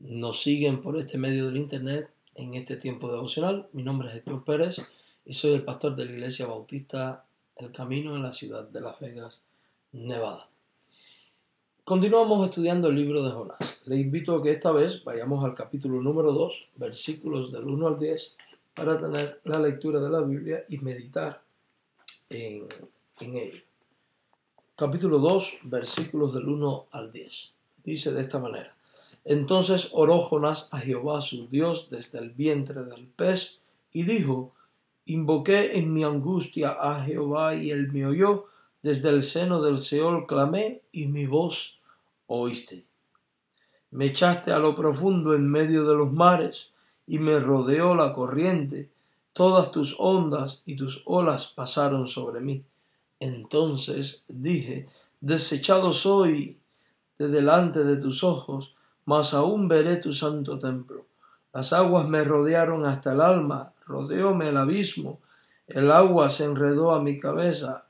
nos siguen por este medio del internet en este tiempo devocional. Mi nombre es Héctor Pérez y soy el pastor de la Iglesia Bautista El Camino en la ciudad de Las Vegas, Nevada. Continuamos estudiando el libro de Jonás. Le invito a que esta vez vayamos al capítulo número 2, versículos del 1 al 10, para tener la lectura de la Biblia y meditar en ello. Capítulo 2, versículos del 1 al 10. Dice de esta manera: Entonces oró Jonás a Jehová su Dios desde el vientre del pez y dijo: Invoqué en mi angustia a Jehová y él me oyó. Desde el seno del Seol clamé y mi voz oíste. Me echaste a lo profundo en medio de los mares y me rodeó la corriente. Todas tus ondas y tus olas pasaron sobre mí. Entonces dije: Desechado soy de delante de tus ojos, mas aún veré tu santo templo. Las aguas me rodearon hasta el alma, rodeóme el abismo, el agua se enredó a mi cabeza.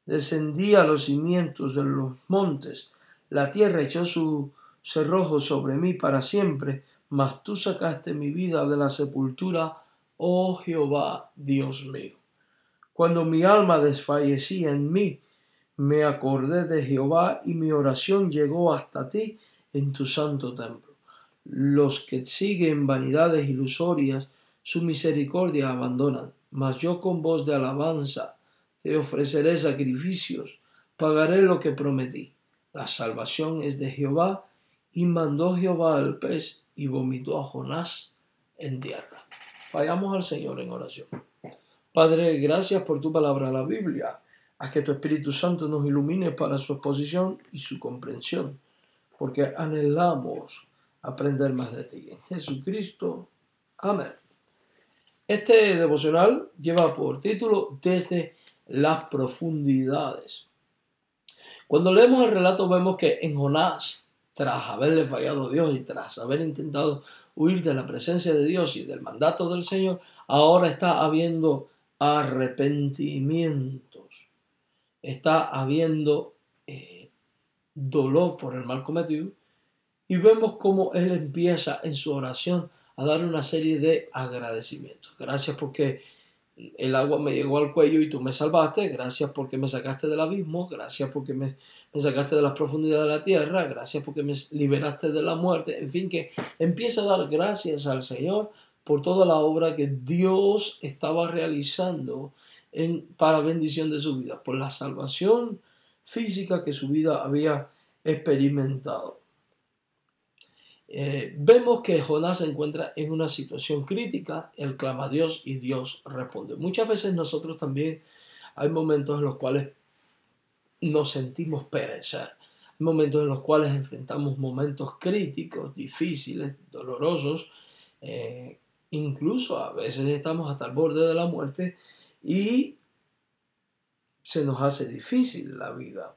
Descendí a los cimientos de los montes, la tierra echó su cerrojo sobre mí para siempre, mas tú sacaste mi vida de la sepultura, oh Jehová, Dios mío. Cuando mi alma desfallecía en mí, me acordé de Jehová y mi oración llegó hasta ti en tu santo templo. Los que siguen vanidades ilusorias, su misericordia abandonan, mas yo con voz de alabanza te ofreceré sacrificios, pagaré lo que prometí. La salvación es de Jehová, y mandó Jehová al pez y vomitó a Jonás en tierra. Vayamos al Señor en oración. Padre, gracias por tu palabra, la Biblia. Haz que tu Espíritu Santo nos ilumine para su exposición y su comprensión, porque anhelamos aprender más de ti. En Jesucristo. Amén. Este devocional lleva por título Desde las profundidades. Cuando leemos el relato vemos que en Jonás, tras haberle fallado a Dios y tras haber intentado huir de la presencia de Dios y del mandato del Señor, ahora está habiendo arrepentimientos. Está habiendo dolor por el mal cometido, y vemos cómo él empieza en su oración a dar una serie de agradecimientos. Gracias porque el agua me llegó al cuello y tú me salvaste. Gracias porque me sacaste del abismo. Gracias porque me sacaste de las profundidades de la tierra. Gracias porque me liberaste de la muerte. En fin, que empieza a dar gracias al Señor por toda la obra que Dios estaba realizando para bendición de su vida, por la salvación física que su vida había experimentado. Vemos que Jonás se encuentra en una situación crítica. Él clama a Dios y Dios responde. Muchas veces nosotros también hay momentos en los cuales nos sentimos perecer. Hay momentos en los cuales enfrentamos momentos críticos, difíciles, dolorosos. Incluso a veces estamos hasta el borde de la muerte y se nos hace difícil la vida.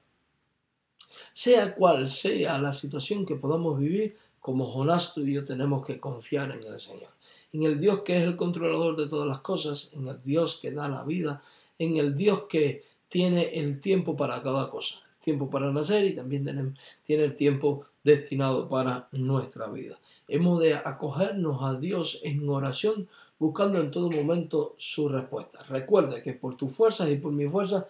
Sea cual sea la situación que podamos vivir, como Jonás, tú y yo tenemos que confiar en el Señor, en el Dios que es el controlador de todas las cosas, en el Dios que da la vida, en el Dios que tiene el tiempo para cada cosa, el tiempo para nacer y también tiene el tiempo destinado para nuestra vida. Hemos de acogernos a Dios en oración, buscando en todo momento su respuesta. Recuerda que por tus fuerzas y por mis fuerzas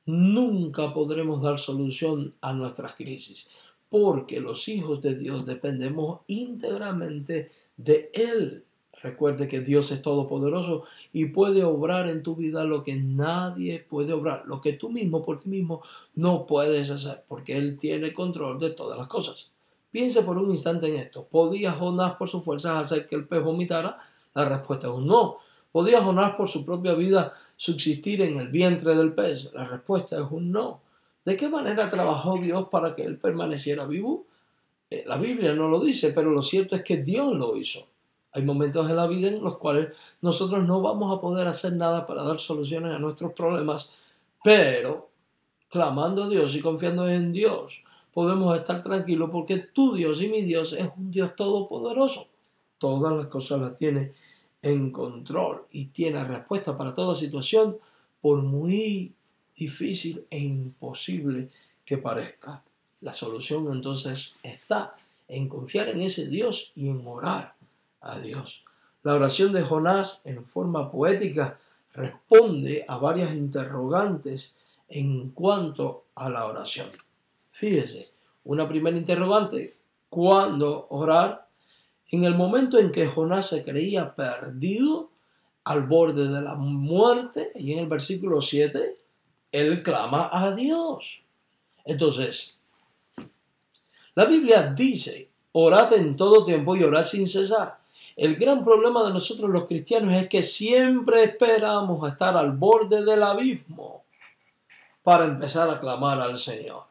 nunca podremos dar solución a nuestras crisis, porque los hijos de Dios dependemos íntegramente de Él. Recuerde que Dios es todopoderoso y puede obrar en tu vida lo que nadie puede obrar, lo que tú mismo por ti mismo no puedes hacer, porque Él tiene control de todas las cosas. Piensa por un instante en esto. ¿Podía Jonás por sus fuerzas hacer que el pez vomitara? La respuesta es un no. ¿Podía Jonás por su propia vida subsistir en el vientre del pez? La respuesta es un no. ¿De qué manera trabajó Dios para que él permaneciera vivo? La Biblia no lo dice, pero lo cierto es que Dios lo hizo. Hay momentos en la vida en los cuales nosotros no vamos a poder hacer nada para dar soluciones a nuestros problemas, pero clamando a Dios y confiando en Dios, podemos estar tranquilos porque tu Dios y mi Dios es un Dios todopoderoso. Todas las cosas las tiene en control y tiene respuesta para toda situación, por muy difícil e imposible que parezca. La solución entonces está en confiar en ese Dios y en orar a Dios. La oración de Jonás, en forma poética, responde a varias interrogantes en cuanto a la oración. Fíjese, una primera interrogante: ¿cuándo orar? En el momento en que Jonás se creía perdido, al borde de la muerte, y en el versículo 7, él clama a Dios. Entonces, la Biblia dice: orad en todo tiempo y orad sin cesar. El gran problema de nosotros los cristianos es que siempre esperamos a estar al borde del abismo para empezar a clamar al Señor.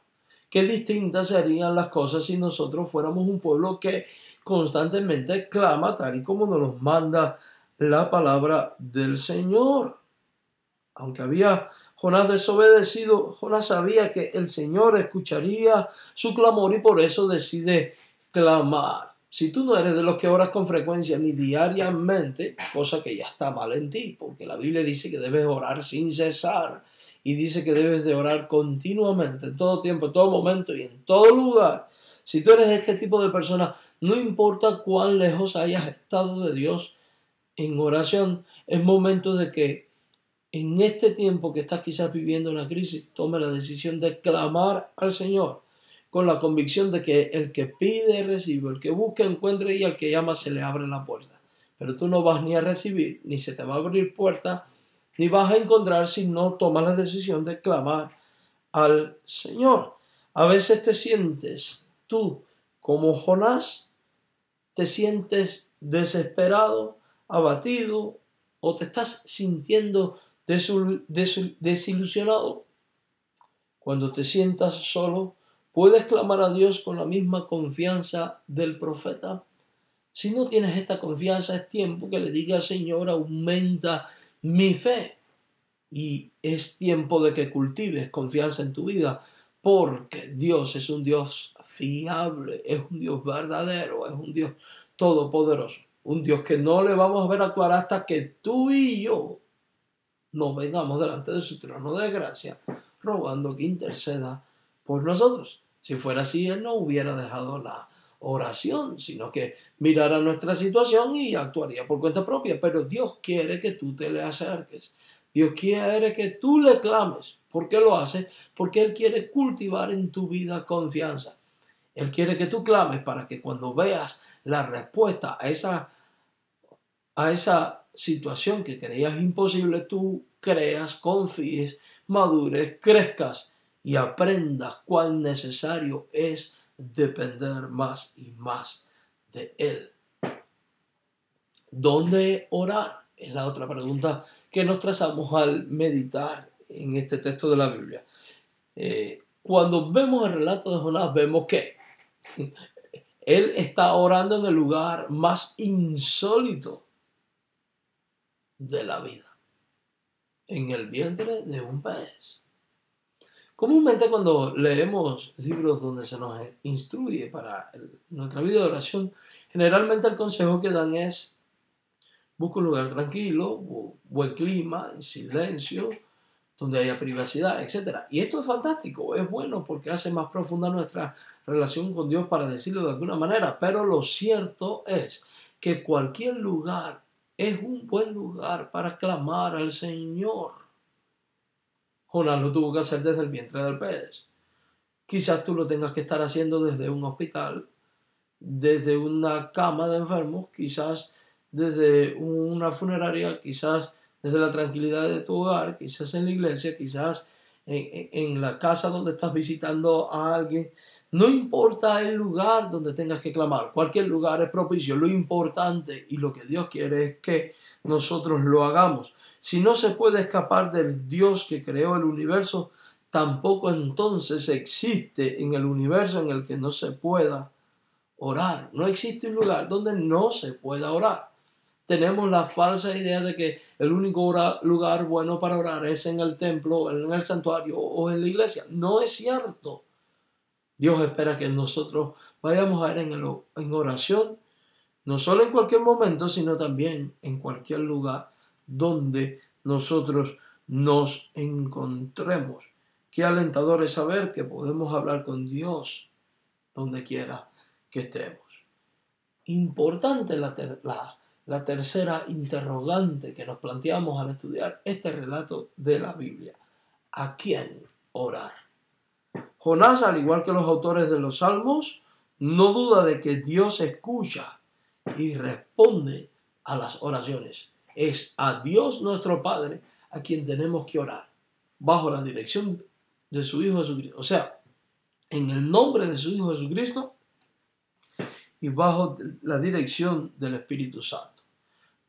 Qué distintas serían las cosas si nosotros fuéramos un pueblo que constantemente clama tal y como nos manda la palabra del Señor. Aunque había Jonás desobedecido, Jonás sabía que el Señor escucharía su clamor y por eso decide clamar. Si tú no eres de los que oras con frecuencia ni diariamente, cosa que ya está mal en ti, porque la Biblia dice que debes orar sin cesar y dice que debes de orar continuamente, en todo tiempo, en todo momento y en todo lugar. Si tú eres este tipo de persona, no importa cuán lejos hayas estado de Dios en oración, es momento de que en este tiempo que estás quizás viviendo una crisis, tome la decisión de clamar al Señor con la convicción de que el que pide recibe, el que busca encuentra y al que llama se le abre la puerta. Pero tú no vas ni a recibir, ni se te va a abrir puerta, ni vas a encontrar si no tomas la decisión de clamar al Señor. A veces te sientes tú como Jonás, te sientes desesperado, abatido, o te estás sintiendo desilusionado. Cuando te sientas solo, ¿puedes clamar a Dios con la misma confianza del profeta? Si no tienes esta confianza, es tiempo que le digas: Señor, aumenta mi fe. Y es tiempo de que cultives confianza en tu vida, porque Dios es un Dios fiable, es un Dios verdadero, es un Dios todopoderoso. Un Dios que no le vamos a ver actuar hasta que tú y yo nos vengamos delante de su trono de gracia, rogando que interceda por nosotros. Si fuera así, Él no hubiera dejado la oración, sino que mirara nuestra situación y actuaría por cuenta propia. Pero Dios quiere que tú te le acerques. Dios quiere que tú le clames. ¿Por qué lo hace? Porque Él quiere cultivar en tu vida confianza. Él quiere que tú clames para que cuando veas la respuesta a esa situación que creías imposible, tú creas, confíes, madures, crezcas y aprendas cuán necesario es depender más y más de Él. ¿Dónde orar? Es la otra pregunta que nos trazamos al meditar en este texto de la Biblia. Cuando vemos el relato de Jonás, vemos que él está orando en el lugar más insólito de la vida, en el vientre de un pez. Comúnmente cuando leemos libros donde se nos instruye para nuestra vida de oración, generalmente el consejo que dan es: busca un lugar tranquilo, buen clima, en silencio, donde haya privacidad, etc. Y esto es fantástico, es bueno porque hace más profunda nuestra relación con Dios, para decirlo de alguna manera. Pero lo cierto es que cualquier lugar es un buen lugar para clamar al Señor. Jonás lo tuvo que hacer desde el vientre del pez. Quizás tú lo tengas que estar haciendo desde un hospital, desde una cama de enfermos, quizás desde una funeraria, quizás desde la tranquilidad de tu hogar, quizás en la iglesia, quizás en la casa donde estás visitando a alguien. No importa el lugar donde tengas que clamar, cualquier lugar es propicio. Lo importante y lo que Dios quiere es que nosotros lo hagamos. Si no se puede escapar del Dios que creó el universo, tampoco entonces existe en el universo en el que no se pueda orar. No existe un lugar donde no se pueda orar. Tenemos la falsa idea de que el único lugar bueno para orar es en el templo, en el santuario o en la iglesia. No es cierto. Dios espera que nosotros vayamos a Él en oración, no solo en cualquier momento, sino también en cualquier lugar donde nosotros nos encontremos. Qué alentador es saber que podemos hablar con Dios donde quiera que estemos. Importante la tercera interrogante que nos planteamos al estudiar este relato de la Biblia. ¿A quién orar? Jonás, al igual que los autores de los Salmos, no duda de que Dios escucha y responde a las oraciones. Es a Dios nuestro Padre a quien tenemos que orar, bajo la dirección de su Hijo Jesucristo. O sea, en el nombre de su Hijo Jesucristo y bajo la dirección del Espíritu Santo.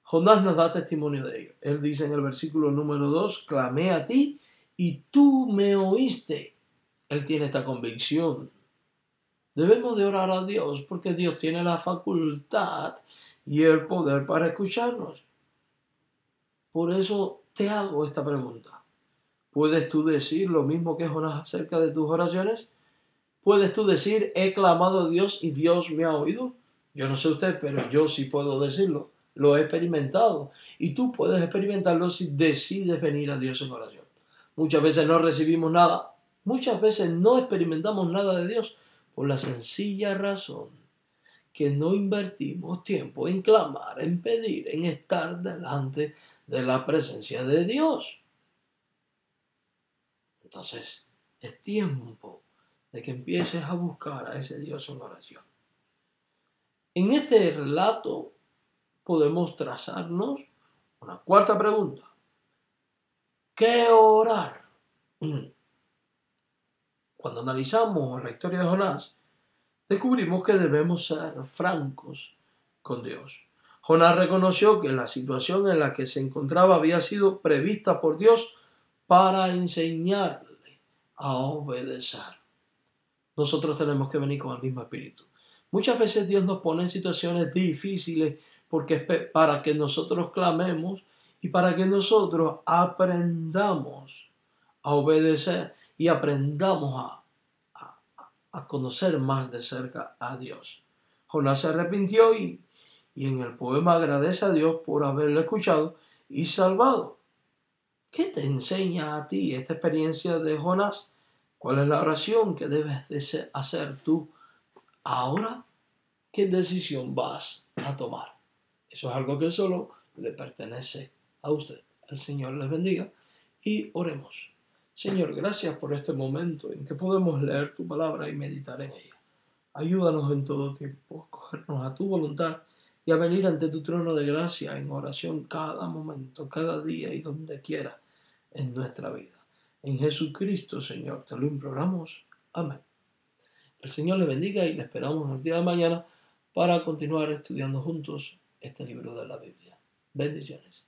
Jonás nos da testimonio de ello. Él dice en el versículo número 2, clamé a ti y tú me oíste. Él tiene esta convicción. Debemos de orar a Dios porque Dios tiene la facultad y el poder para escucharnos. Por eso te hago esta pregunta. ¿Puedes tú decir lo mismo que Jonás acerca de tus oraciones? ¿Puedes tú decir, he clamado a Dios y Dios me ha oído? Yo no sé usted, pero yo sí puedo decirlo. Lo he experimentado. Y tú puedes experimentarlo si decides venir a Dios en oración. Muchas veces no recibimos nada. Muchas veces no experimentamos nada de Dios por la sencilla razón que no invertimos tiempo en clamar, en pedir, en estar delante de la presencia de Dios. Entonces, es tiempo de que empieces a buscar a ese Dios en oración. En este relato podemos trazarnos una cuarta pregunta. ¿Qué orar? Cuando analizamos la historia de Jonás, descubrimos que debemos ser francos con Dios. Jonás reconoció que la situación en la que se encontraba había sido prevista por Dios para enseñarle a obedecer. Nosotros tenemos que venir con el mismo espíritu. Muchas veces Dios nos pone en situaciones difíciles para que nosotros clamemos y para que nosotros aprendamos a obedecer y aprendamos a conocer más de cerca a Dios. Jonás se arrepintió y en el poema agradece a Dios por haberlo escuchado y salvado. ¿Qué te enseña a ti esta experiencia de Jonás? ¿Cuál es la oración que debes de hacer tú ahora? ¿Qué decisión vas a tomar? Eso es algo que solo le pertenece a usted. El Señor les bendiga y oremos. Señor, gracias por este momento en que podemos leer tu palabra y meditar en ella. Ayúdanos en todo tiempo a acogernos a tu voluntad y a venir ante tu trono de gracia en oración cada momento, cada día y donde quiera en nuestra vida. En Jesucristo, Señor, te lo imploramos. Amén. El Señor le bendiga y le esperamos el día de mañana para continuar estudiando juntos este libro de la Biblia. Bendiciones.